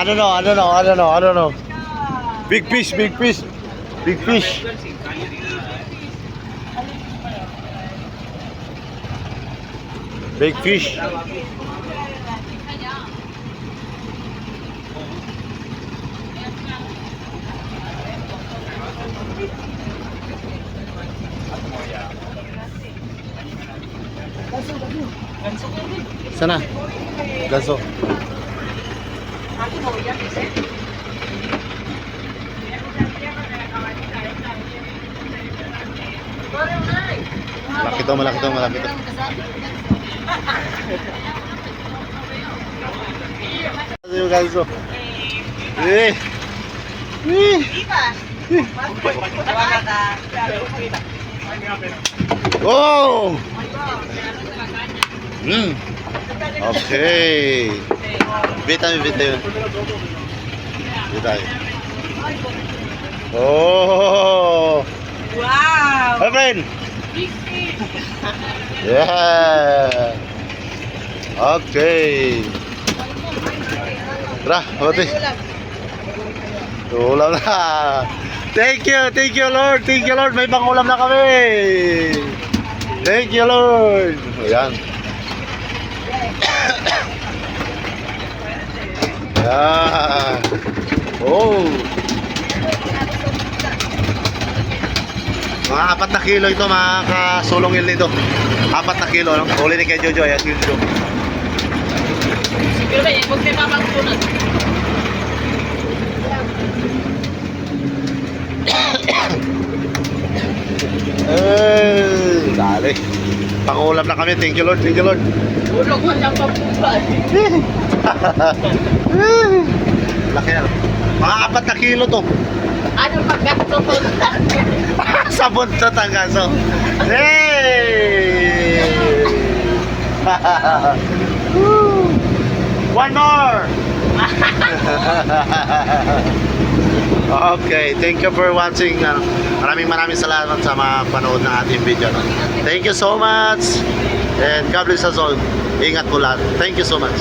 I don't know, I don't know, I don't know, I don't know. Big fish, big fish. Big fish. Big fish. Sana? Ganso. Malaki to, malaki to, malaki to. Yung ganso. Eh. Oh! Okay. Bita yun. Bita yun. Oh! Wow! My friend! Big fish! Yeah! Okay. Tara, mati. Ulam na. Thank you Lord. Thank you Lord. May pangulam na kami. Thank you Lord. Ayan. Ayan. Oh. Mga 4 na kilo ito, mga kasulongil nito. 4 na kilo, no? Huli ni kay Jojo. Ayan, Jojo. Siguro ba, huwag tayo papagpunod. Dali. Pangulam na kami. Thank you Lord. Thank you Lord. Tulog ko lang papupa. Laki na. Mga 4 na kilo to. Ano pagkato ko? Sa buntot ang kaso. Hey! One more! Okay, thank you for watching. Maraming salamat sa mga panood ng ating video. Thank you so much. And God bless us all. Ingat po lahat. Thank you so much.